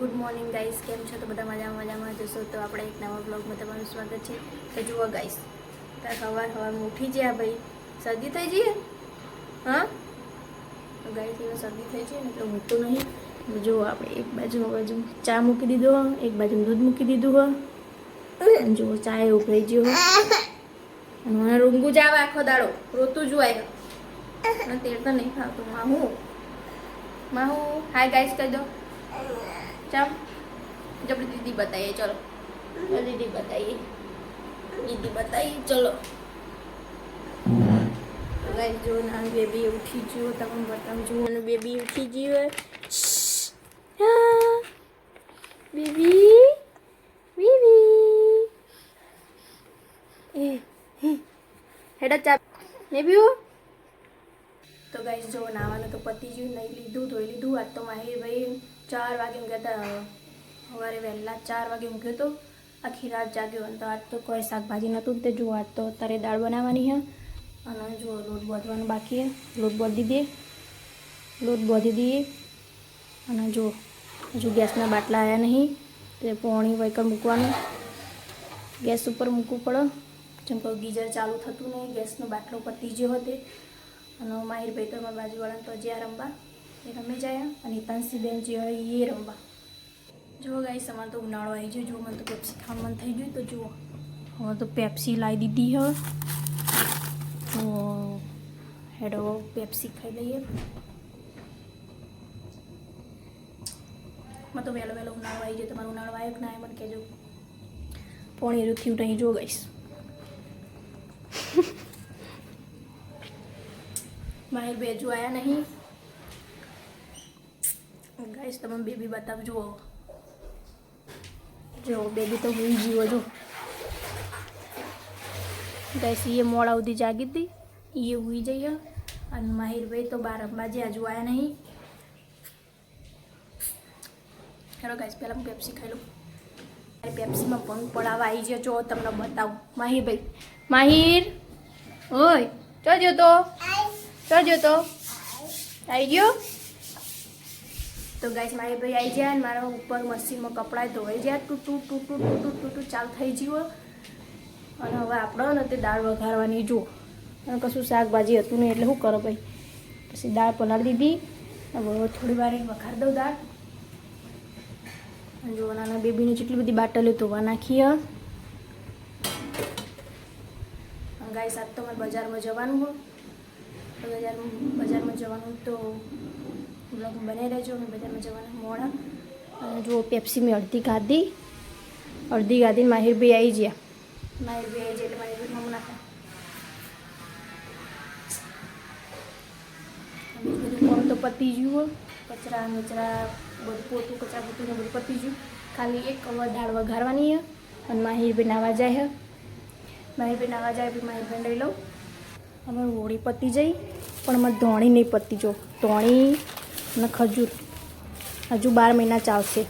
Good morning guys, કેમ છો? તો બધા મજામાં જશો તો આપણે એક નવા બ્લોગમાં તમારું સ્વાગત છે. તો જુઓ ગાઈસ, સવારમાં ઉઠી ગયા ભાઈ, શરદી થઈ જઈએ. હા તો ગાઈસ એને શરદી થઈ છે ને તો ઊઠતું નહીં. જુઓ આપણે એક બાજુ ચા મૂકી દીધો, એક બાજુ દૂધ મૂકી દીધું અને જુઓ ચા ઉભરાઈ ગયો અને મને રૂંગું જાવ આખો દાડો રોતું જોવાય અને તેલ તો નહીં ખાવતું. માહુ હાય ગાઈસ કહી દો. चल जब दीदी बताइए, चलो दीदी बताइए चलो. गाइस जो ना बेबी उठी जो तम बताऊं जो ना बेबी उठी गई है. बेबी हेडा चा बेबी. तो गाइस जो नाવાનું તો પતી ગયું, નહીં લીધું ધોઈ લીધું. આજ તો માહિર ભાઈ 4 વાગે ઊંઘ્યા હતા. સવારે વહેલા 4 વાગે ઊંઘ્યો તો, આખી રાત જાગ્યો. અને તો આજ તો કોઈ શાકભાજી નહોતું તે જો આજ તો અત્યારે દાળ બનાવવાની છે અને જો લોટ બાંધવાનું બાકી છે. લોટ બાંધી દઈએ અને જો હજુ ગેસના બાટલા આવ્યા નહીં તે પોણી વહીકર મૂકવાનું. ગેસ ઉપર મૂકવું પડે જેમ કે ગીઝર ચાલુ થતું નહીં, ગેસનો બાટલો પતી ગયો હતો. અને માહિર ભાઈ તો અમારા બાજુવાળાને તો જ્યાં રમવા એ રમી જાય અને તાંસી બેન જે હોય એ રમવા. જુઓ ગાઈસ, અમારે તો ઉનાળો આવી ગયો. જુઓ મને તો પેપ્સી ખાવાનું મન થઈ ગયું. તો જુઓ હવે તો પેપ્સી લાવી દીધી હવે. તો હેડો પેપ્સી ખાઈ લઈએ. મને તો વહેલો ઉનાળો આવી ગયો. તમારો ઉનાળો આવ્યો કે ના મને કહેજો. પોણી રૂથ્યું નહીં. જુઓ ગાઈસ, માહિર બેજુ આયા નહીં. ગાઈસ તમે બેબી બતાવજો. જો બેબી તો હુઈ જીવો. જો ગાઈસ એ મોડા સુધી જાગી હતી, એ હુઈ જઈએ. અને માહિર ભાઈ તો 12 વાગે હજુ આયા નહીં. હેલો ગાઈસ, પહેલાં હું પેપ્સી ખાઈ લઉં. પેપ્સીમાં ભંગ પડાવવા આવી ગયો. જો તમને બતાવું. માહિર ભાઈ, માહિર ઓય જોજો તો આવી ગયો. તો ગાઈસ મારી ભાઈ આવી જાય અને મારા ઉપર મશીનમાં કપડાં ધોવાઈ જાય. ટૂટું ચાલુ થઈ ગયું. અને હવે આપણે ને તે દાળ વઘારવાની. જુઓ અને કશું શાકભાજી હતું નહીં એટલે શું કરો ભાઈ. પછી દાળ પલાળી દીધી. હવે થોડી વાર વઘાર દઉં દાળ. અને જો નાના બેબીને જેટલી બધી બાટલીઓ ધોવા નાખી. ગાઈસ આજ તો મારે બજારમાં જવાનું હોય. તો બજારમાં જવાનું તો બ્લોગ બનાવી રહેજો. અમે બજારમાં જવાના મોડા. અને જો પેપ્સી મેં અડધી ગાધીને માહિરભાઈ આવી ગયા. એટલે માહિરભાઈ મમ્મી નાખે બધું કામ તો પતી ગયું. કચરા બધું પોતું બધું પતી ગયું. ખાલી એક દાળ વઘારવાની છે અને માહિરભાઈ નાવા જાય. માહિરભાઈ નાવા જાય પછી માહિરભાઈ લઈ લઉં. અમે હોળી પતી જઈ પણ અમારે ધોણી નહીં પતી. જો ધોણી અને ખજૂર હજુ 12 મહિના ચાલશે.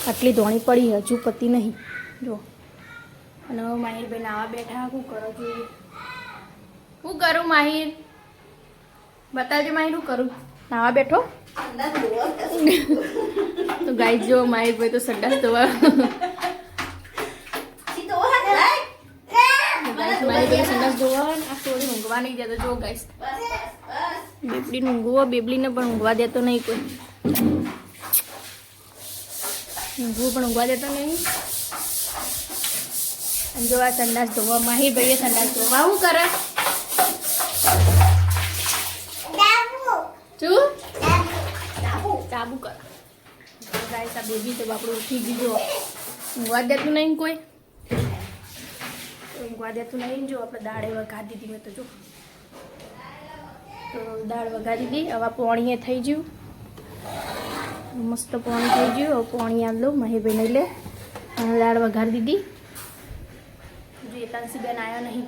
આટલી ધોણી પડી હજુ પતી નહીં. જો અને હવે માહિરભાઈ નાવા બેઠા. શું કરો જોઈએ? શું કરું માહિર? બતાવજો માહિર શું કરું. નાવા બેઠો તો ગાઈ જો માહિરભાઈ તો સંડાસ ધોવા સંડાસ ધોવા. આ થોડી ઊંઘવા નહીં દેતો. જો ગાઈસ બેબલીને બેબલીને પણ ઊંઘવા દેતો નહીં કોઈ. ઊંઘવા દેતો નહીં. અને જો આ સંડાસ ધોવા માહિર ભાઈએ સંડાસ ધોવા. શું કરે? ચાબુ કર. ગાઈસ આ બેબી તો બાપડું ઉઠી ગયું. ઊંઘવા દેતું નહીં કોઈ. ઊંઘવા દેતું નહીં. જો આપણે દાળે વઘારી દીધી મેં તો. જો તો દાળ વઘારી દીધી. હવે પોણીએ થઈ ગયું. મસ્ત પોણી થઈ ગયું. હવે પોણી આમ લો મહીભાઈ નહીં લે. અને દાળ વઘારી દીધી. જો એતાંસી બેન આવ્યો નહીં.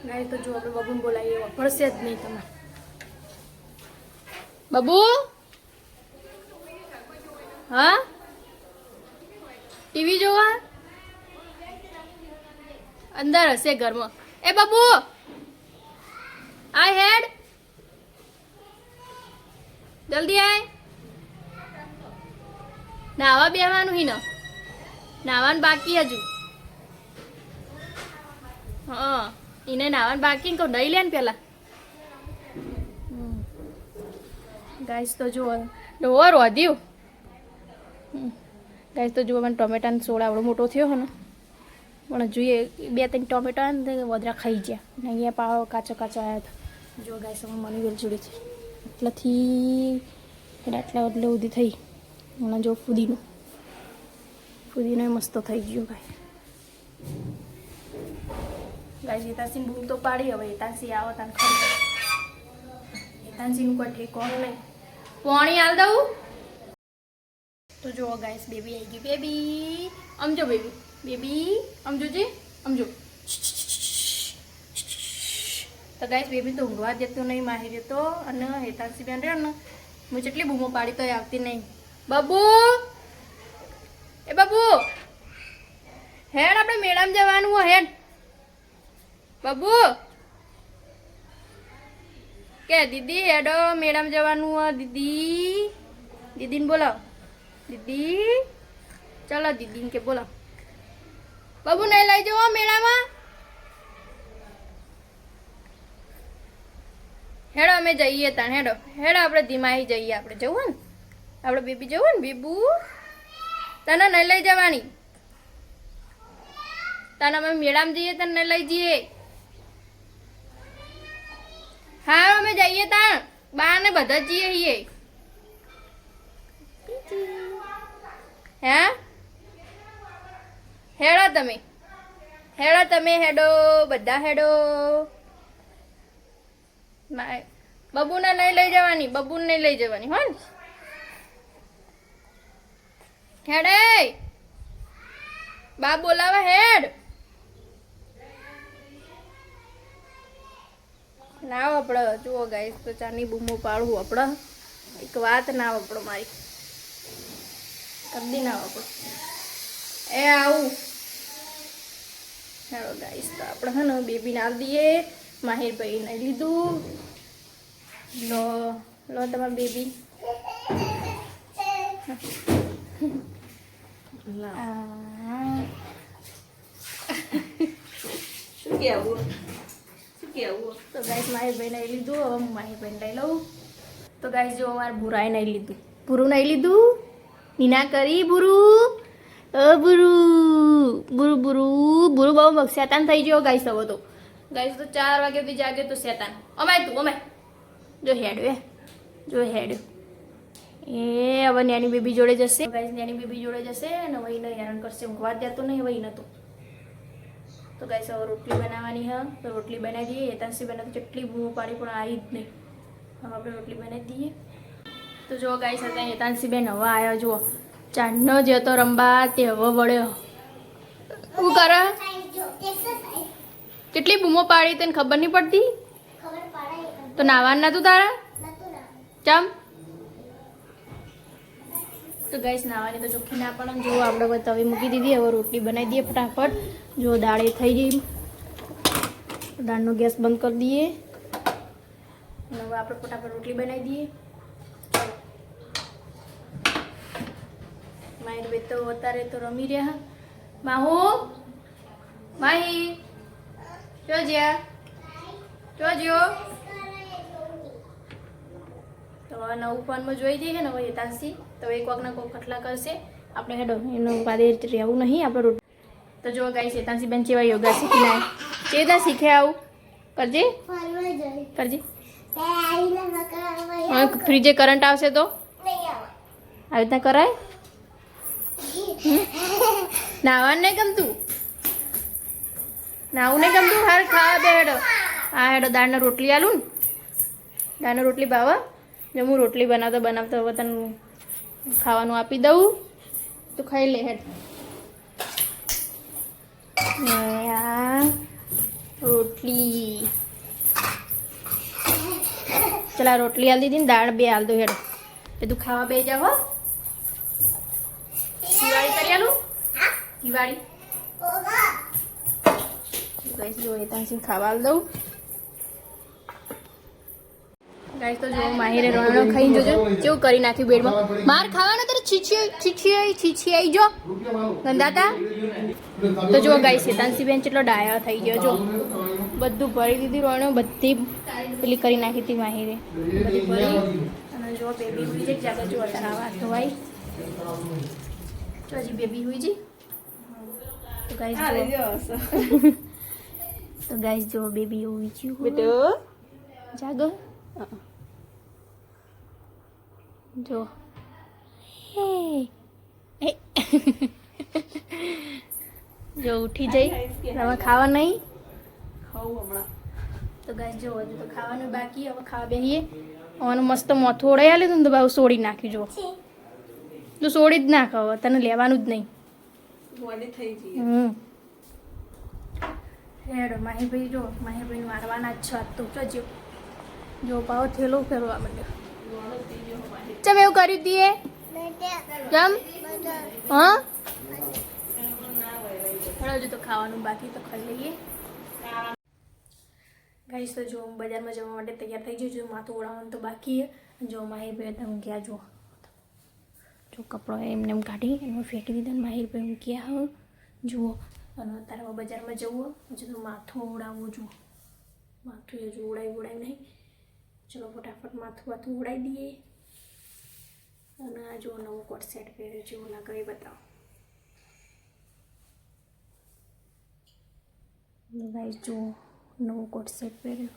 ગાય તો જો આપણે બબુને બોલાવીએ પડશે જ નહીં તમારે. બબુ હા ટીવી જોવા અંદર હશે ઘરમાં. એ બબુ આઈ હેડ જલ્દી આય. નાવા બેવાનું હી ન નાવાનું બાકી હજુ. હા એને નાવાનું બાકી કહું દઈ લે ને પેલા. ગાઈસ તો જુઓ ડોર વધ્યું. ગાઈસ તો જુઓ મને ટોમેટાનો સોળ આવડો મોટો થયો ને પણ જોઈએ 2-3 ટોમેટા ને વધરા ખાઈ ગયા ને અહીંયા પાવ કાચો આવ્યા હતા. જો ગાઈસ અમે મની વેલ જોડી છે એટલાથી આટલા એટલે ઉધી થઈ. હમણાં જો ફુદીનો મસ્ત થઈ ગયો ગાય. ગાઈસ એતાસી બૂમ તો પાડી. હવે એતાસી આવો તાન ખરી એતાસીનું કોઈ ઠેકોણ નહીં. પાણી આલ દઉં તો જો ગાઈસ બેબી આવી ગઈ. બેબી સમજો બેબી સમજો જી સમજો. તો ગાઈસ બેબી તો ઊંઘવા જતો નહીં માહી જતો અને હેતાંશી બેન રહ્યો ને હું જેટલી બૂમો પાડી તો આવતી નહીં. બાબુ એ બાબુ હેડ આપણે મેળામાં જવાનું હોય હેડ. બાબુ કે દીદી હેડો મેળામાં જવાનું હોય. દીદીને બોલાવ. દીદી ચાલો દીદીને કે બોલાવ. બાબુ નહીં લઈ જવો મેળામાં. હેડો અમે જઈએ તાણ હેડો આપણે ધીમાઈ જઈએ. આપણે જવું ને આપણે બેબી જવું ને બેબુ તને નહીં લઈ જવાની. તને અમે મેળામાં જઈએ તને નહીં લઈ જઈએ. હા અમે જઈએ તાણ બા ને બધા જઈએ છીએ. હે હેડો તમે હેડો બધા હેડો. બબુને નહીં લઈ જવાની. બબુને નહીં લઈ જવાની હો ને. હેડે બા બોલાવા હેડ. ના આપણે જુઓ ગાઈસ તો ચાની બૂમો પાડવું આપણે એક વાત ના આપણો મારી કદી ના આપણો એ આવું. હેડો ગાઈસ તો આપણે હે ને બેબીને આલ દઈએ. માહિરભાઈ ને લીધું. લો તમારી બેબી. શું કેવું તો ગાઈસ માહિરભાઈ ને લીધું. હવે હું માહિરભાઈને લઈ લઉં. તો ગાઈસ જો અમારે ભૂરાએ નહીં લીધું. ભૂરું નહીં લીધું. નીના કરી ભૂરું બહુ શેતાન થઈ ગયો ગાઈસ. હવે તો ગાઈસ તો 4 વાગે બી જાગે તો શેતાન અમાય જો હેડ એ હવે નાની બેબી જોડે જશે. ગાઈસ નાની બેબી જોડે જશે અને વહીને હેરાન કરશે. ઊંઘવા જતો નહીં વહી નતું. તો ગાઈસ હવે રોટલી બનાવવાની હા તો રોટલી બનાવી દઈએ. હેતાંશી બનાવતી જેટલી બૂમો પાડી પણ આવી જ નહીં. હવે આપણે રોટલી બનાવી દઈએ. તો જો ગાઈસ હતા હેતાંશી બેન હવે આવ્યો. જુઓ ચાંદનો જતો રંબા તે હવે વળ્યો. શું કરે કેટલી બૂમો પાડી તને ખબર નહીં પડતી. તો નાવાનું નતું તારા ચમ. તો ગાઈસ નાવાની તો ચોખ્ખી ના પડે. જો આપણે તવી મૂકી દીધી. હવે રોટલી બનાવી દઈએ ફટાફટ. જો દાળ એ થઈ ગઈ. દાળનો ગેસ બંધ કરી દઈએ અને હવે આપણે ફટાફટ રોટલી બનાવી દઈએ. માહિર બે તો અત્યારે તો રમી રહ્યા. માહી જોજ્યો. તો હવે નવું ફોનમાં જોઈ જઈએ ને હવે હેતાંશી તો એક વાગના કોઈ ખટલા કરશે. આપણે હેડો એનું વાદે રહેવું નહીં આપણે રોટી. તો જો ગાઈસ હેતાંશી બેન કેવા યોગા શીખી લાય. કેતા શીખે આવું કરજે ફ્રીજે કરંટ આવશે તો આવી રીતના કરાય. નાવાનું નહીં ગમતું. હાર ખાવા બે હેડો. હા હેડો દાળને રોટલી આલું ને. દાળને રોટલી ભાવે. જો હું રોટલી બનાવતા હવે તને ખાવાનું આપી દઉં તો ખાઈ લે હેડ. રોટલી ચલા રોટલી આલ દીધી ને દાળ બે આલ દો હેડ. તું ખાવા બે જાવ હો. દિવાળી કરી આલું દિવાળી. જો હેતાંશી ખાવા આલ દઉં. ગાઈસ તો જો માહિરે રોણો ખાઈ જોજો કેવું કરી નાખ્યું બેડમાં. માર ખાવાનો તો છીછી જો ગંદાતા. તો જો ગાઈસ હેતાંશી બેન કેટલો ડાયા થઈ ગયો જો. બધું ભરી દીધી રોણો, બધી પેલી કરી નાખી હતી માહિરે, બધી ભરી. અને જો બેબી હુઈ છે જાગે જો અત્યારે આવા ધોવાઈ. જો હજી બેબી હુઈ છે. તો ગાઈસ તો ગાઈસ જો બેબી હુઈ છે બેટો જાગો. જો હે જો ઉઠી જઈ. હવે ખાવા નહીં ખાવું હમણાં. તો ગાઈસ જો હજુ તો ખાવાનું બાકી. હવે ખાવા બેહીએ. અને મસ્ત મોથું ઓળાઈ આલે ને તો બાવ સોડી નાખ્યું. જો તું સોડી જ નાખ, હવે તને લેવાનું જ નહીં. હેડો માહીભાઈ જો માહીભાઈ મારવાના જ છે તો જો જો પાવ થેલો ફેરવા માંડ્યો. ચમ એવું કર્યું દીએ જમ હા હજુ તો ખાવાનું બાકી તો ખાઈ લઈએ. ગાઈસ તો જો બજારમાં જવા માટે તૈયાર થઈ ગયું. જો માથું ઓળાવવાનું તો બાકી જો માહીભાઈ તમે ગયા જો કપડો એમને એમ કાઢી એમાં ફેંકી દીધા ને માહીભાઈ હું ક્યાં હું જુઓ. અને અત્યારે બજારમાં જવું હજુ તો માથું ઓળાવવું જુઓ. માથું હજુ ઓળાય નહીં. ચલો ફટાફટ માથું ઓળાવી દઈએ. અને આ જો નવો કોટ સેટ પહેર્યો છે ઓલા કરી બતાવો. ગાઈસ જો નવો કોટ સેટ પહેર્યો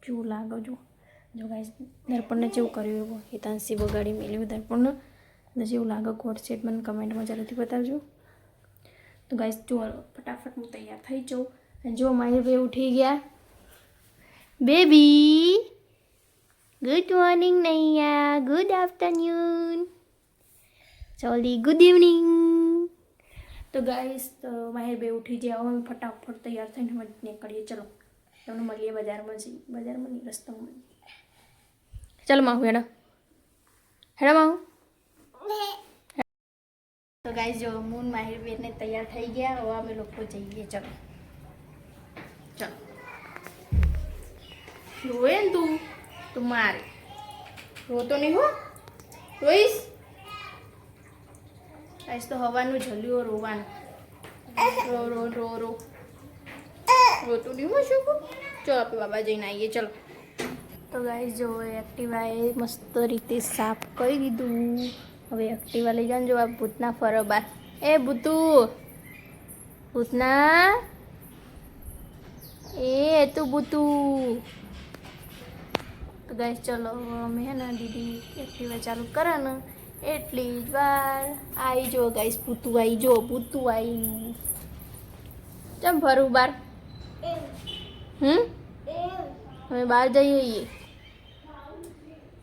કેવું લાગે જો. જો ગાઈસ દર્પણને જેવું કર્યું એવું હિતાંશી બગાડી મેળવ્યું દર્પણને. જેવું લાગે કોટ સેટ મને કમેન્ટમાં જરૂરથી બતાવજો. તો ગાઈસ જો ફટાફટ હું તૈયાર થઈ જાઉં. અને જો માહિરભાઈ ઉઠી ગયા. Baby good morning Naiya, good afternoon, sorry good evening. તો ગાઈસ તો માહિરભાઈ ઉઠી ગયા. હવે ફટાફટ તૈયાર થઈને અમે નીકળીએ. ચલો તમને મળીએ બજારમાં નહીં રસ્તામાં. ચાલો માહુ હેડો માહુ. તો ગાઈસ જો મૂન માહિરભાઈને તૈયાર થઈ ગયા. હવે અમે લોકો જઈએ. ચલો રોએ ને તું મારે રોતો નહીં હો. રોઈશ ગાઈસ તો હવાનું જલ્યું રોવાનું. રો રો રો રો રોતું નહીં હો શું. ચલો આપણે બાબા જઈને આવીએ. ચલો તો ગાઈસ જો એક્ટિવાએ મસ્ત રીતે સાફ કરી દીધું. હવે એક્ટિવા લઈ જાને. જો આ ભૂતના ફરો બાર. એ ભૂતના એ તું ભૂતું. તો ગાઈસ ચલો અમે હે ને દીદી એક્ટિવા ચાલુ કરે ને એટલી જ વાર આવી જો ગાઈસ ભૂતું આવી. જો ભૂતું આવી. ચમ ફરું બાર. અમે બહાર જઈએ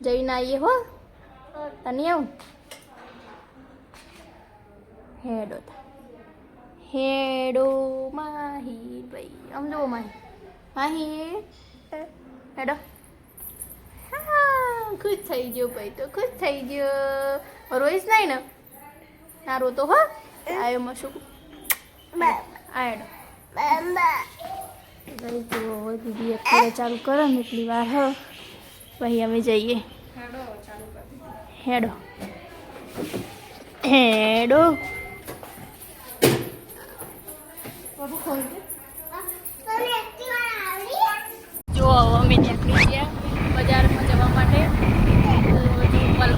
જઈને આવીએ હો. તને આવું હેડો માહી ભાઈ. આમ જુઓ માહી હેડો. હા ખુશ થઈ ગયો ભાઈ. તો ખુશ થઈ ગયો. રોઈશ નહીં ને ના રોતો હો. આવ્યો મશું આ હેડો. દીદી એક્ટિવા ચાલુ કરો ને એટલી વાર હ પછી અમે જઈએ. હેડો જો અમે નીકળી ગયા બજારમાં જવા માટે.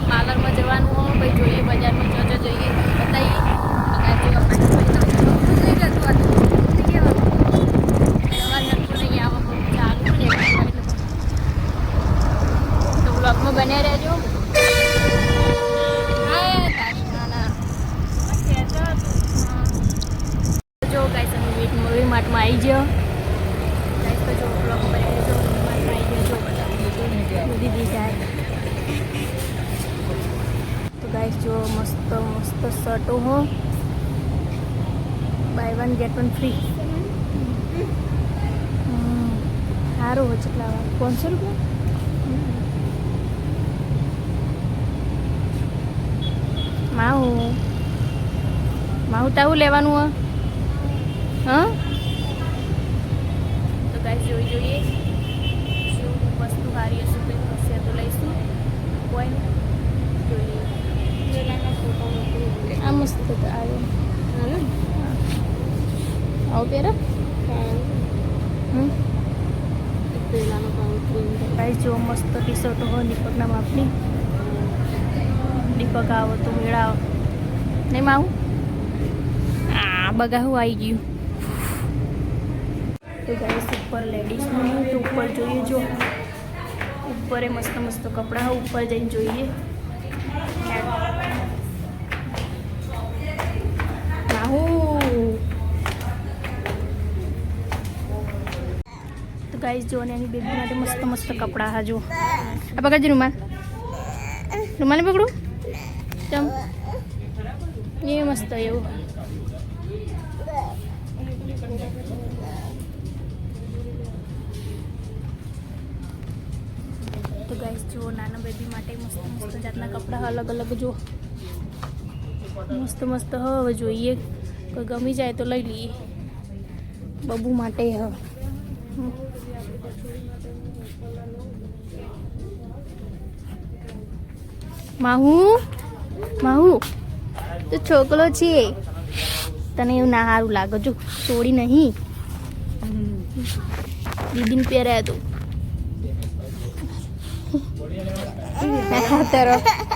પાર્લરમાં જવાનું હોય ભાઈ જોઈએ બજારમાં જઈએ બતાવીએ. તો બ્લોગમાં બને રહેજો. જો ગાઈસ અમે મૂવી માર્ટમાં આવી ગયો. ગાઈસ તો જો બ્લોગમાં બને રહેજો. મૂવી માર્ટમાં આવી ગયો. જો દીદી જાય. તો ગાઈસ જો મસ્ત શર્ટો હો. Buy 1 get 1 free. સારું હોય કેટલા વાર 500 રૂપિયા. માહુ તાવું લેવાનું હોય. હા તો ગાઈસ જોઈએ શું સારી હશે તો હશે તો લઈશું. કોઈ જોઈએ આ મસ્ત આવ્યો આવો પહેરો. ભાઈ જો મસ્ત ટી શર્ટો હોય દીપકના માપની. દીપક આવો તો મેળાવો નહીં આવું. આ બગાવું આવી ગયું. તો ગાઈસ ઉપર લેડીઝનું તો ઉપર જોઈએ જો ઉપર મસ્ત મસ્ત કપડાં ઉપર જઈને જોઈએ. તો ગાઈસ જો ને એની બેબી માટે મસ્ત મસ્ત કપડાં હા જો. આ પકડજી રૂમાલ. રૂમાલ ને પકડું ચમ એ મસ્ત એવું. તો ગાઈસ જો નાના બેબી માટે મસ્ત મસ્ત જાતના કપડાં અલગ અલગ જો મસ્ત મસ્ત હવે જોઈએ કોઈ ગમી જાય તો લઈ લઈએ. બબુ માટે માહુ માહુ તો છોકરો છે તને એવું ના સારું લાગે જો છોડી નહીં દીદીને પહેરાય તો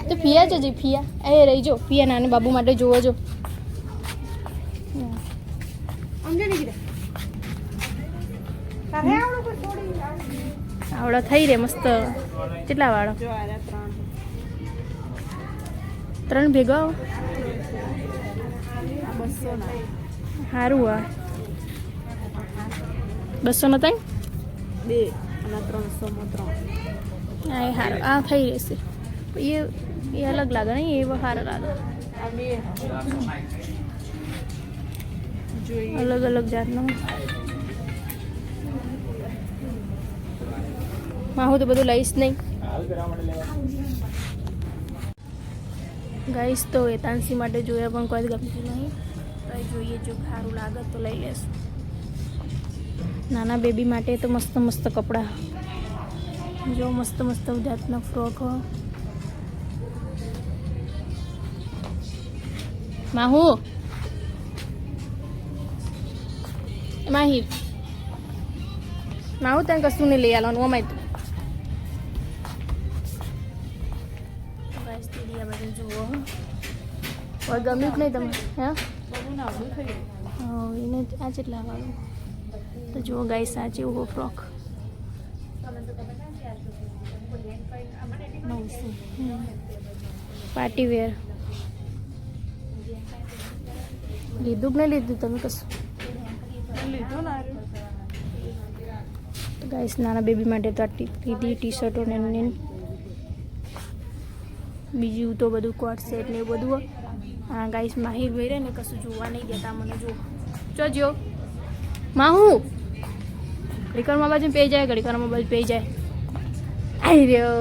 તો ફિયા જજે ફિયા એ રહી જો ફિયા નાને બાબુ માટે જોવો જો. આવડો થઈ રે મસ્ત. કેટલા વાળો 3 ભેગો સારું. આ 200 ના 3 હા એ સારું. આ થઈ રહેશે એ અલગ લાગે નહીં એ સારો લાગે. અલગ અલગ જાતનો હું તો બધું લઈશ નહીં. ગાઈશ તો વેતાંશી માટે જોયા પણ કોઈ ગમતું નહીં. તો જોઈએ જો સારું લાગે તો લઈ લેશું. નાના બેબી માટે તો મસ્ત મસ્ત કપડાં જો મસ્ત મસ્ત જાતના ફ્રોક હો. માહુ માહી માહુ તને કશું નહીં લઈ આવવાનું અમાય તો. દીદી આ બધું જુઓ કોઈ ગમ્યું કે નહીં તમે હા એને આ જેટલા વાળું તો જુઓ ગાઈસ આ જેવો ફ્રોક પાર્ટી વેર લીધું કે નહીં લીધું તમે કશું લીધું ના. તો ગાઈસ નાના બેબી માટે તો આ લીધી ટી શર્ટો ને બીજું તો બધું કોટ સેટ ને એવું બધું. હા ગાઈસ માહિર ભાઈ રહે ને કશું જોવા નહીં દેતા મને જો જોજો માહુ ઘડીકરમાં બાજુ પે જાય ઘડીકરમાં બાજુ પે જાય. આવી રહ્યો.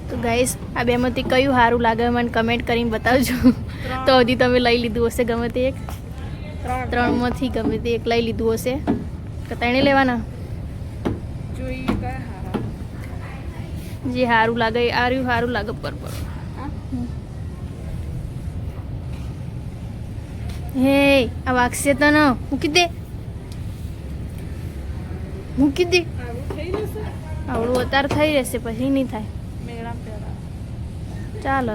તો ગાઈસ આ બેમાંથી કયું સારું લાગે મને કમેન્ટ કરીને બતાવજો. તો હજી તમે લઈ લીધું હશે ગમે તે એક 3માંથી ગમે તે એક લઈ લીધું હશે તો તેને લેવાના જે સારું લાગે આ રહ્યું સારું લાગે પર હે આ વાગશે તો ન મૂકી દે આવડું અત્યારે થઈ રહેશે પછી નહીં થાય. ચાલો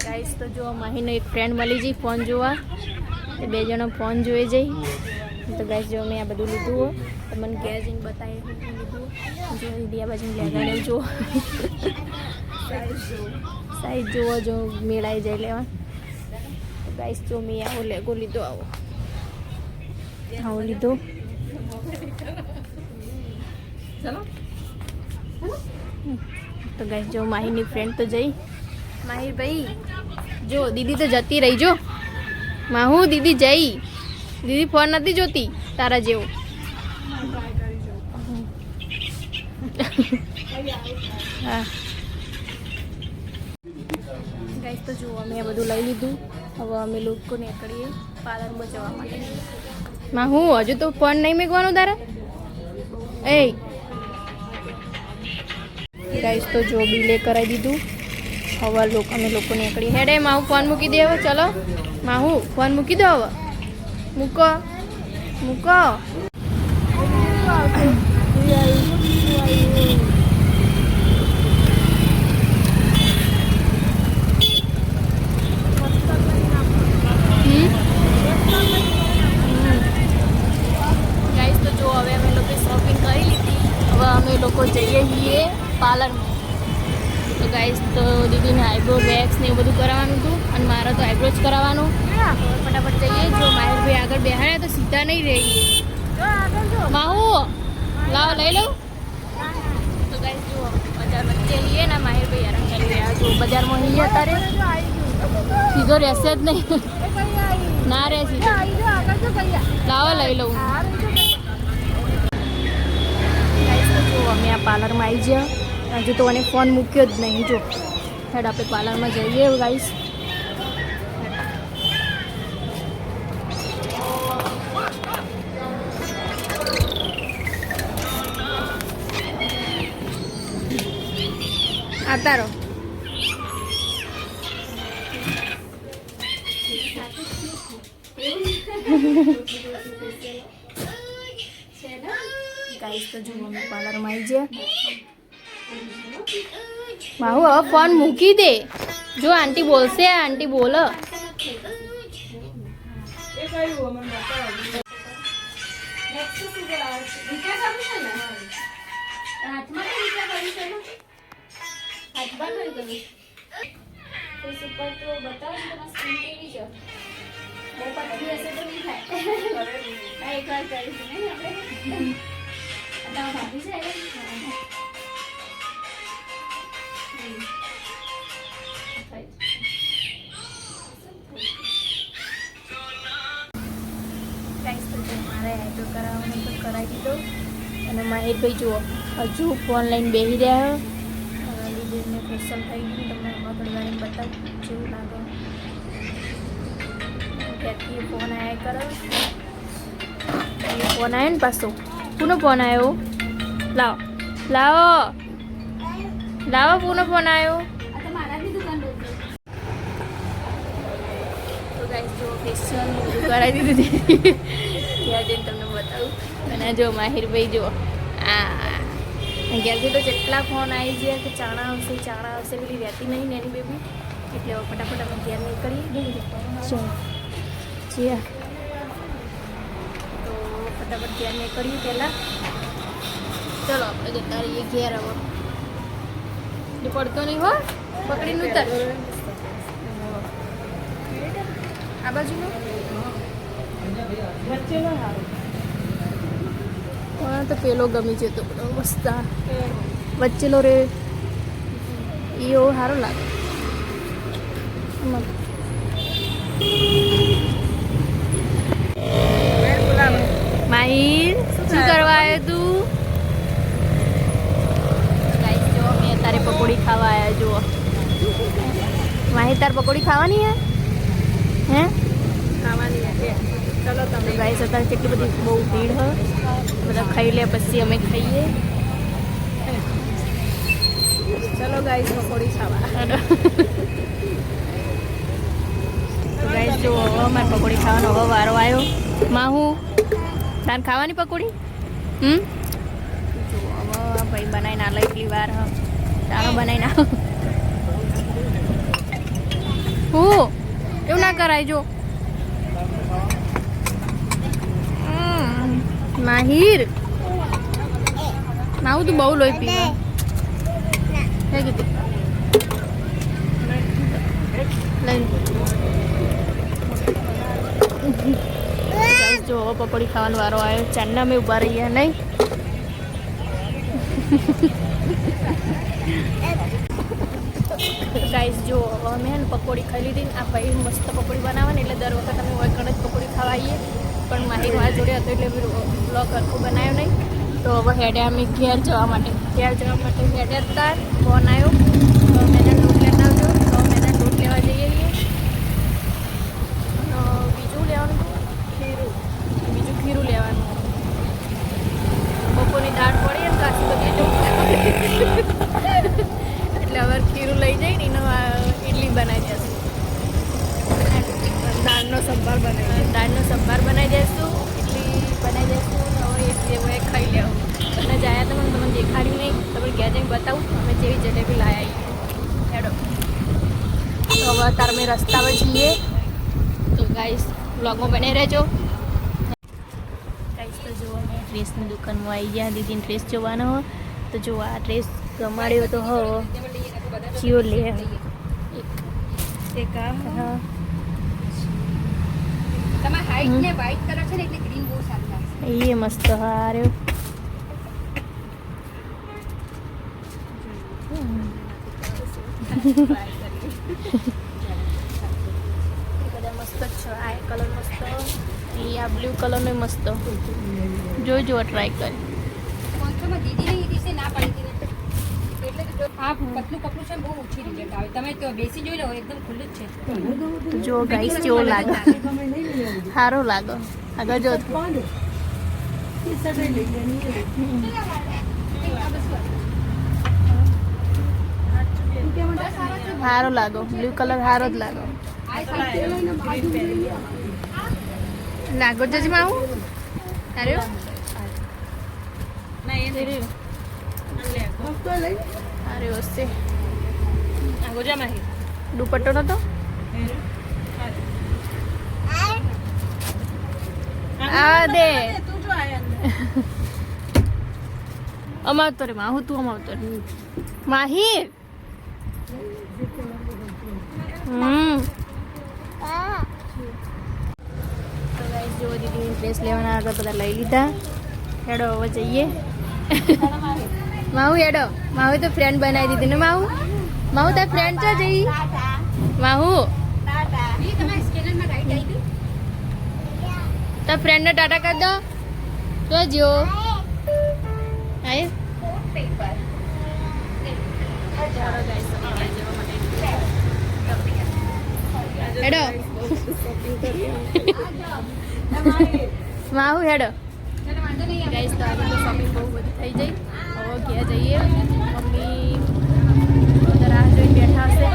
ગાઈસ તો જો માહીનો એક ફ્રેન્ડ મળી જઈ ફોન જોવા એ 2 જણો ફોન જોઈ જઈ. તો ગાઈસ જો મેં આ બધું લીધું હોય તો મને ઘેર જઈને બતાવી લીધું જો દીદી આ બાજુ લેગાડે જો સાઈઝ જોવો જો મેળાઈ જાય લેવા. તો ગાઈસ જો મેં આવો લેગો લીધો આવો લીધો. તો ગાઈસ જો માહીની ફ્રેન્ડ તો જઈ માહિર ભાઈ જો દીદી તો જતી રહી જો માહુ દીદી જઈ દીદી ફોન નથી જોતી તારા જેવો. હા ગાઈસ તો જો અમે બધું લઈ લીધું હવે અમે લોકો નીકળીએ પાર્લરમાં જવા માટે. માં હું હજુ તો ફોન નહીં મેકવાનું તારે? એ ગાઈસ તો જો બિલે કરાવી દીધું. હવે અમે લોકો નીકળીએ. હેડે માં હું ફોન મૂકી દે હવે. ચલો માં હું ફોન મૂકી દો હવે. મૂકો મૂકો. ગાઈસ તો જો હવે અમે લોકો શોપિંગ કરી લીધી. હવે અમે લોકો જઈએ છીએ પાર્લરમાં. તો ગાઈસ તો દીદીને આઈબ્રો વેક્સ ને એવું બધું કરાવવાનું હતું અને મારે તો આઈબ્રો જ કરાવવાનું. ફટાફટ જઈએ. જો માહિરભાઈ આગળ બેહાડ્યા તો સીધા નહીં રહી. માહુ લાવ લઈ લઉં. તો ગાઈસ જુઓ બજાર વચ્ચે લઈએ ને માહિરભાઈ હેરાન કરી રહ્યા. જો બજારમાં લઈએ અત્યારે સીધો રહેશે જ નહીં. ના રહે સીધો. લાવો લઈ લઉં. ગાઈસ તો જો અમે આ પાર્લરમાં આવી ગયા. હજુ તો મને ફોન મૂક્યો જ નહીં. જો હેડ આપણે પાર્લરમાં જઈએ ગાઈસ. આવતા રહો. ગાઈસ તો જો અમે પાર્લરમાં આવી ગયા. માહુ હવે ફોન મૂકી દે. જો આંટી બોલશે. આંટી બોલ. મારે આઈબ્રો કરાવવાનું તો કરાવી દીધો. અને માહિરભાઈ જુઓ હજુ ફોન લઈને બેસી રહ્યા. દીદીને ફેશિયલ થઈ ગયું. તમને એમાં થોડી વાર બતાવું જેવું લાગે. ત્યાંથી ફોન આવ્યા કરો. ફોન આવ્યો ને પાછો. પૂનો ફોન આવ્યો? લાવો લાવો લાવો. પૂનો ફોન આવ્યો. તો ગાઈસ જો ફેશિયલ કરાવી દીધું. ત્યાં જઈને તમને બતાવું. અને જો માહિરભાઈ જો ઘેરથી તો જેટલા ફોન આવી ગયા કે ચાણા આવશે પેલી રહેતી નહીં ને એની બેબી. એટલે ફટાફટ અમે ઘેર નીકળીએ. તો ફટાફટ ઘેર નીકળીએ પહેલાં. ચલો આપણે જતા રહીએ ઘેર. હવે એ પડતો નહીં હો. પકડીને ઉતર. આ બાજુનો હા તો પેલો ગમી છે. તો મસ્ત વચ્ચેલો રે એવો સારો લાગે. માહિર શું કરવા આવ્યો તું? ગાઈસ જો મેં તારે પકોડી ખાવા આવ્યા. જુઓ માહિર તાર પકોડી ખાવાની હે ખાવાની હે. ચલો તમે ગાઈસ અત્યારે કેટલી બધી બહુ ભીડ હ. બધા ખાઈ લે પછી અમે ખાઈએ. ચલો ગાઈસ પકોડી ખાવા. તો ગાઈસ જો અમારે પકોડી ખાવાનો હવે વારો આવ્યો. માહુ તાર ખાવાની પકોડી? જો હવે ભાઈ બનાવીને આલો એટલી વાર. ચાલો બનાવીને આવો. હું એવું ના કરાય. જો માહિર માહુ તું બહુ લોહી પીવા. જો હવે પકોડી ખાવાનો વારો આવ્યો. ચાંદના મેં ઊભા રહ્યા નહીં. ગાઈસ જો અમે ને પકોડી ખાઈ લીધી. આ ભાઈ મસ્ત પકોડી બનાવવાની એટલે દર વખત અમે વળકણ જ પકોડી ખાવા આવીએ. પણ માહિર મારા જોડે હતો એટલે બ્લોગ હરખું બનાવ્યો નહીં. તો હવે હેડે અમે ઘેર જવા માટે હેડે તાર ફોન આવ્યો. તો મેદાન રોટ લેતા આવજો. તો મેદાન રોટ લેવા જઈએ છીએ. બતાવું અમે જેવી જલેબી લાયા હેડો. તો હવે અત્યારે અમે રસ્તા પર છીએ. તો ગાઈસ વ્લોગમાં બને રહેજો. ગાઈસ તો જો અમે ડ્રેસની દુકાનમાં આવી ગયા. દીદીને ડ્રેસ જોવાનો તો જો આ ડ્રેસ ગમાડ્યો તો હો ચિયો લે એક હા તમારા હાઈટ ને વ્હાઈટ કલર છે ને એટલે ગ્રીન બહુ સારું લાગશે. એ મસ્ત હાર્યો. બધા મસ્ત છે. આ કલર મસ્ત, આ બ્લુ કલરનો મસ્ત. જોજો ટ્રાય કરી. 500 માં દીદીને એ દિવસે ના પાડી હતી એટલે તો આ પતલું કપડું છે બહુ ઓછી રિઝલ્ટ આવે. તમે તો બેસી જોઈ લો એકદમ ખુલ્લું જ છે. તો જો ગાઈસ કેવો લાગે, સારો લાગે. આગળ જો સારો લાગો. બ્લુ કલર સારો જ લાગો. લાગો જજમાં આવું અરે અરે વસ્તે દુપટ્ટો નતો આ દે અમાવતો રે માહુ તું અમાવતો રે માહી તો ગાઈસ જો દીદી ડ્રેસ લેવાના હતા બધા લઈ લીધા. હેડો હવે જઈએ. માહુ હેડો. માહુ તો ફ્રેન્ડ બનાવી દીધી ને માહુ. માહુ તાર ફ્રેન્ડ છે જઈ માહુ તમારા સ્કેનરમાં રાઈટ આવી ગયું. તાર ફ્રેન્ડને ટાટા કરી દો તો જો આય પેપર હેડો માહુ હેડો. ગાઈસ તો આજે તો શોપિંગ બહુ બધી થઈ જઈ. હવે ઘેર જઈએ. મમ્મી તો રાહ જોઈ બેઠા હશે.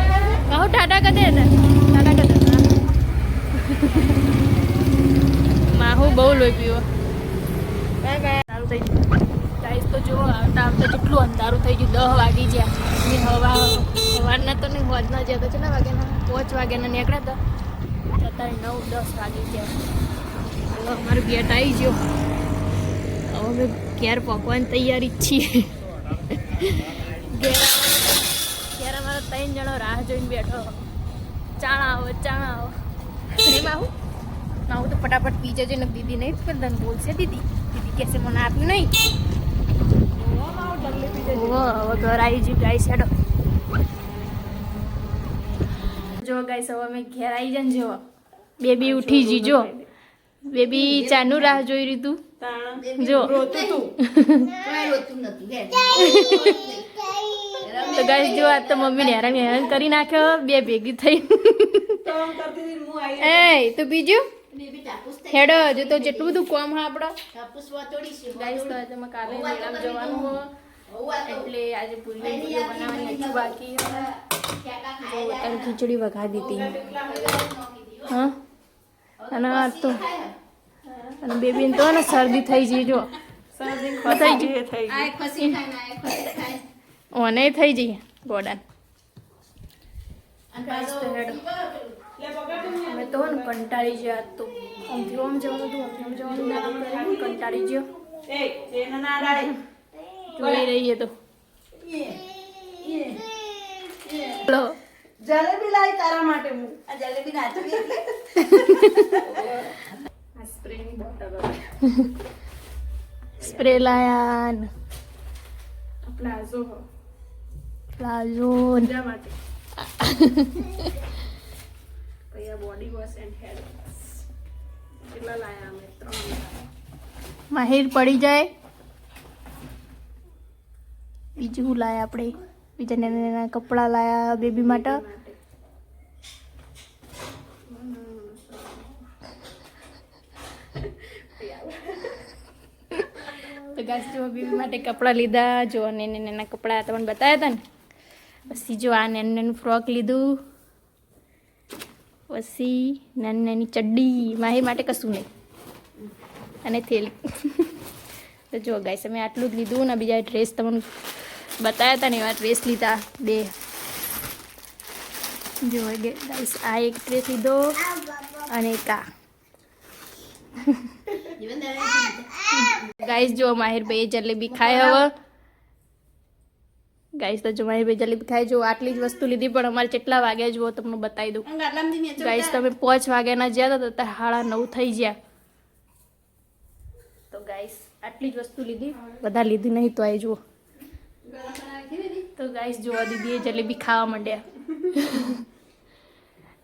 માહુ ટાટા કરી દે ને ટાટા કરી દે. માહુ બહુ લોહી પીવો. સારું થઈ ગયું. ગાઈસ તો જુઓ આવતા આવતા કેટલું અંધારું થઈ ગયું. 10 વાગી ગયા. ને સવારના તો નહીં હોજના જ્યાં તો કેટલા વાગ્યાના 5 વાગ્યાના નીકળ્યા હતા. અત્યારે 9-10 વાગી ગયા. હવે અમારું ગેટ આવી ગયો. હવે અમે ઘેર પકવાની તૈયારી જ છીએ. ઘેર અમારા 3 જણો રાહ જોઈને બેઠો. ચાણા આવો ચાણા આવો. નહીં માહુ માહુ તો ફટાફટ પી જજો ને દીદી નહીં પણ તને બોલશે દીદી. દીદી કહેશે મને આપ્યું નહીં. હવે ઘર આવી ગયું ગાઈસ હેડો. જો ગાઈસ હવે અમે ઘેર આવી જાય ને જો બેબી ઉઠી જી જો બેબી ચાનું રાહ જોઈ રહી તું જો તો ગાઈસ જો આ તો મમ્મીને હેરાન કરી નાખ્યો. બે ભેગી થઈ એ તો બીજું હેડો જો તો જેટલું બધું કોમ હા આપણો ગાઈસ તો આજે અમે કાલે મેળામાં જવાનું હોય એટલે આજે પૂરી વિડીયો બનાવવાની હજુ બાકી અત્યારે ખીચડી વઘારી દીધી. હા અને આ તો અને બેબીને તો ને શરદી થઈ જઈ જો થઈ જઈએ ઓને થઈ જઈએ ગોડાન. અમે તો ને કંટાળી ગયા તો આમથી આમ જવાનું હતું આમથી આમ જવાનું ના કંટાળી ગયો. જોઈ રહીએ તો જલેબી લાવી તારા માટે હું આ જલેબી નાચવી સ્પ્રે લાયા ને પ્લાઝો પ્લાઝો માટે પછી body wash and hair wash કેટલા લાયા અમે 3 માહિર પડી જાય. બીજું શું લાયા આપણે બીજા નાના નાના કપડાં લાયા બેબી માટે. તો ગાઈસ જો બેબી માટે કપડાં લીધા. જો નાના નાના કપડાં તમને બતાવ્યા હતા ને. પછી જો આ નાનું નાનું ફ્રોક લીધું. પછી નાની નાની ચડ્ડી માહિર માટે કશું નહીં અને થેલી. તો જો ગાઈસ અમે આટલું જ લીધું ને બીજા ડ્રેસ તમને બતાવ્યા હતા ને એવા ડ્રેસ લીધા 2 જો ગાઈસ આ એક ડ્રેસ લીધો અને એક આ ગાઈસ જો માહિરભાઈ જલેબી ખાય હવે ગાઈસ તો જો માહિરભાઈ જલેબી ખાય જો આટલી જ વસ્તુ લીધી પણ અમારે કેટલા વાગ્યા જુઓ તમને બતાવી દઉં ગાઈસ તમે 5 વાગ્યાના જ્યાં હતા તો 9:30 થઈ ગયા તો ગાઈસ આટલી જ વસ્તુ લીધી બધા લીધી નહીં તો આવી જુઓ તો ગાઈસ જોવા દીદીએ જલેબી ખાવા માંડ્યા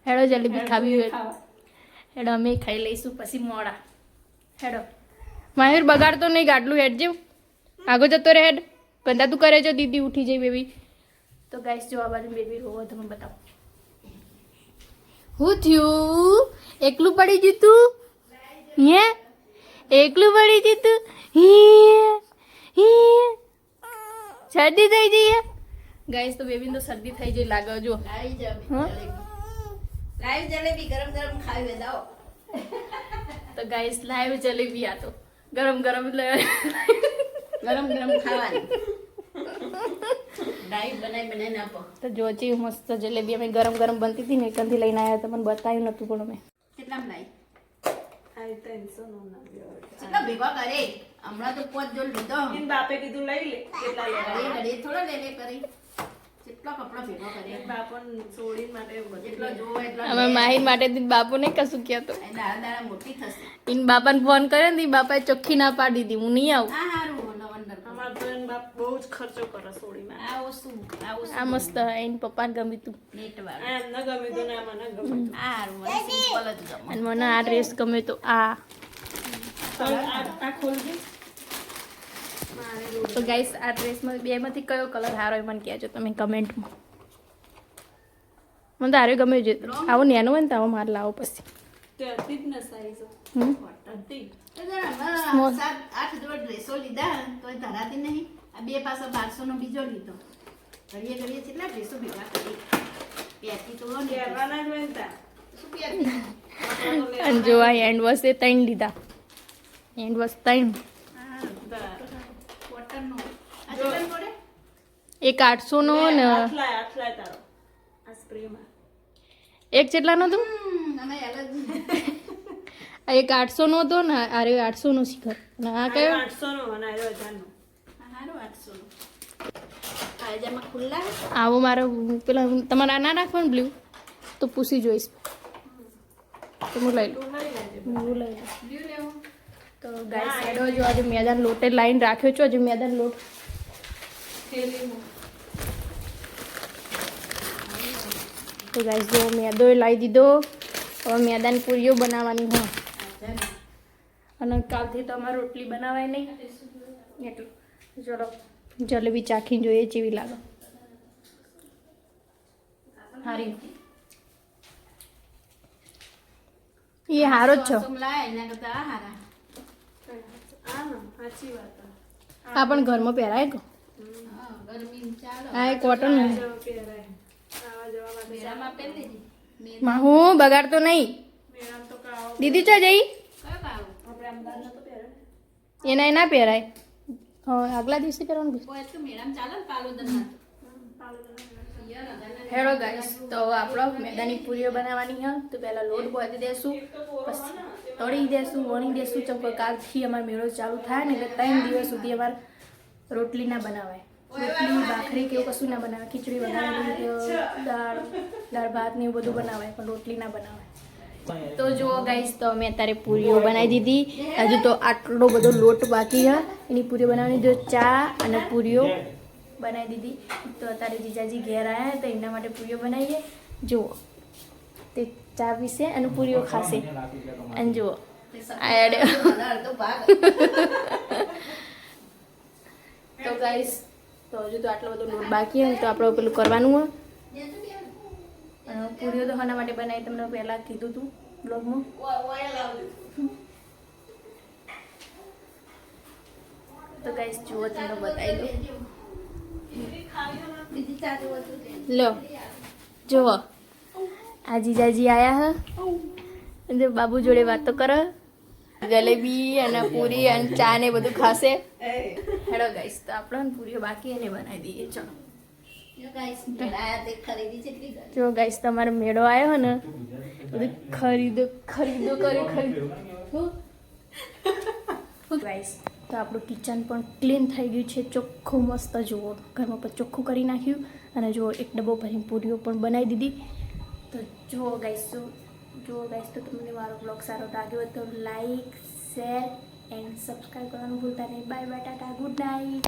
હેડો જલેબી ખાવી હોય હેડો અમે ખાઈ લઈશું પછી મોડા હેડો માહિર બગાડતો નહીં ગાડલું હેડ જેવું આગો જતો રહે હેડ ગંદા તું કરે છે દીદી ઉઠી જાય બેબી તો ગાઈસ જો આ બાજુ બેબી રોવો તમે બતાવો હું થયું એકલું પડી ગયું તું હે એકલું પડી ગયું તું શરદી થઈ જઈએ ગાઈસ તો બેબી તો શરદી થઈ જાય લાગે જો લાઈવ જલેબી ગરમ ગરમ ખાવી દાઓ તો ગાઈસ લાઈવ જલેબી આ તો ગરમ ગરમ ગરમ ગરમ ખાવાની લાઈવ બનાવીને આપો તો જો ચી મસ્ત જલેબી અમે ગરમ ગરમ બનતી હતી ને એકંથી લઈને આવ્યા તો મને બતાવ્યું નતું પણ અમે કેટલામ લાઈ આ 300 નો ના ગયો કેટલા ભેગા કરે હમણાં તો 5 જોલ લીધો ઇન બાપે કીધું લઈ લે કેટલા લેવા ઘડી થોડો લે કરી કેટલા કપડા ભેગા કરે બાપન સોડી માટે બધું જેટલો જોવો એટલો અમે માહિર માટે બાપુ ને કશું કહેતો દાડા દાડા મોટી થશે ઇન બાપાને ફોન કર્યો ને બાપાએ ચોખ્ખી ના પાડી દીધી હું નહીં આવું આ હારું વંડર અમાર તો એન બાપ બહુ જ ખર્ચો કરે સોડીમાં આ વસ્તુ આ મસ્ત એને પપ્પાને ગમ્યું તું નેટ વાળું આ એમને ગમ્યું તો ના મને ગમ્યું આ હારું મને સિમ્પલ જ ગમે અને મને આ ડ્રેસ ગમ્યો તો આ આ ખોલજી તો ગાઈસ આ ડ્રેસમાં બેમાંથી કયો કલર સારો એ મને કહેજો તમે કમેન્ટમાં મને તો હારે ગમ્યું છે આવો નાનો હોય ને તો આવો મારે લાવો પછી તે હતી જ ને સાઈઝ હમ હતી Small. 7-8 જોડ ડ્રેસો લીધા તોય ધરાતી નહીં આ બે પાછો 1200 નો બીજો લીધો ઘડીએ ઘડીએ કેટલા ડ્રેસો ભેગા કરી પહેરતી તો ને પહેરવાના જ હોય ને તા શું પહેરતી અને જો આ હેન્ડ વોશ એ 3 લીધા હેન્ડ વોશ 3 કોટનનો આ કેટલાનો પડે એક 800 નો ને આટલાય તારો આ સ્પ્રેમાં એક કેટલાનો હતો અમે અલગ આ એક 800 નો હતો ને અરે 800 નો શિખર અને આ કયો 800 નો અને આ 1000 નો હારું 800 નો આ જામાં ખુલ્લા આવો મારો પેલા તમારે આ ના રાખવાનું બ્લુ તો પૂછી જોઈશ તો હું લઈ લઉં હું લઈ લઉં લ્યો લેવો તો ગાઈસ હેડો જો આજે મેદાન લોટે લાઈન રાખ્યો છો આજે મેદાન લોટ થેલીમાં તો ગાઈસ જો મેદો લાવી દીધો હવે મેદાન પૂરીઓ બનાવવાની હોય અને કાલથી તો અમારે રોટલી બનાવાય નહીં એટલું ચલો જલેબી ચાખીને જોઈએ જેવી લાગે હારી એ હારો જ છો લાય એના કરતા આ હારા આ ના સાચી વાત આ પણ ઘરમાં પહેરાય કો હા ગરમી ચાલો આ એ કોટન જો પહેરાય આવા જવા માટે મેળામાં પહેરી દેજે માં હું બગાડતો નહીં મેળામ તો કાવો દીદી ચો જઈ કયો કાળો આપણે અમદાવાદ તો પહેરે એના ના પહેરાય હા આગલા દિવસે પહેરવાનું કોઈ તો મેળામાં ચાલે ને પાલોદરમાં હેડો ગાઈસ તો આપણો મેદાની પૂરીઓ બનાવવાની છે તો પહેલા લોટ બાંધી દેશું પછી તળી દેશું વણી દેશું ચમ કાલથી અમારો મેળો ચાલુ થાય ને એટલે 3 દિવસ સુધી અમારે રોટલી ના બનાવાય રોટલી ભાખરી કે એવું કશું ના બનાવાય ખીચડી બનાવવાની દાળ ભાત ને એવું બધું બનાવાય પણ રોટલી ના બનાવાય તો જુઓ ગાઈસ તો અમે અત્યારે પૂરીઓ બનાવી દીધી હજુ તો આટલો બધો લોટ બાકી છે એની પૂરીઓ બનાવવાની જો ચા અને પૂરીઓ બનાવી દીધી તો અત્યારે જીજાજી ઘેર આવ્યા તો એમના માટે પૂરીઓ બનાવીએ જુઓ તે ચા પીશે અને પૂરીઓ ખાશે અને જુઓ અડધો ભાગ તો ગાઈસ તો હજુ તો આટલો બધો લોટ બાકી હોય તો આપણે પેલું કરવાનું હોય અને પૂરીઓ તો શાના માટે બનાવી તમને પહેલાં કીધું હતું બ્લોગમાં તો ગાઈસ જુઓ તમને બતાવી દઉં બીજી ચા જોવો તો લો જુઓ આ જીજાજી આયા હ અને બાબુ જોડે વાતો કરો જલેબી અને પૂરી અને ચા ને બધું ખાશે. હેડો ગાઈસ, તો આપણે પૂરીઓ બાકી એને બનાવી દઈએ. ચલો જો ગાઈસ મેળાયા તે ખરીદી કેટલી કરી. જો ગાઈસ, તમારો મેળો આવ્યો ને, બધું ખરીદો ગાઈસ. તો આપણું કિચન પણ ક્લીન થઈ ગયું છે, ચોખ્ખું મસ્ત. જુઓ, ઘરમાં પણ ચોખ્ખું કરી નાખ્યું. અને જુઓ, એક ડબ્બો ભરીને પૂરીઓ પણ બનાવી દીધી. તો જુઓ ગાઈસ, તો તમને મારો બ્લોગ સારો લાગ્યો હોય તો લાઈક, શેર એન્ડ સબસ્ક્રાઈબ કરવાનું ભૂલતા નહીં. Bye bye, Tata, good night.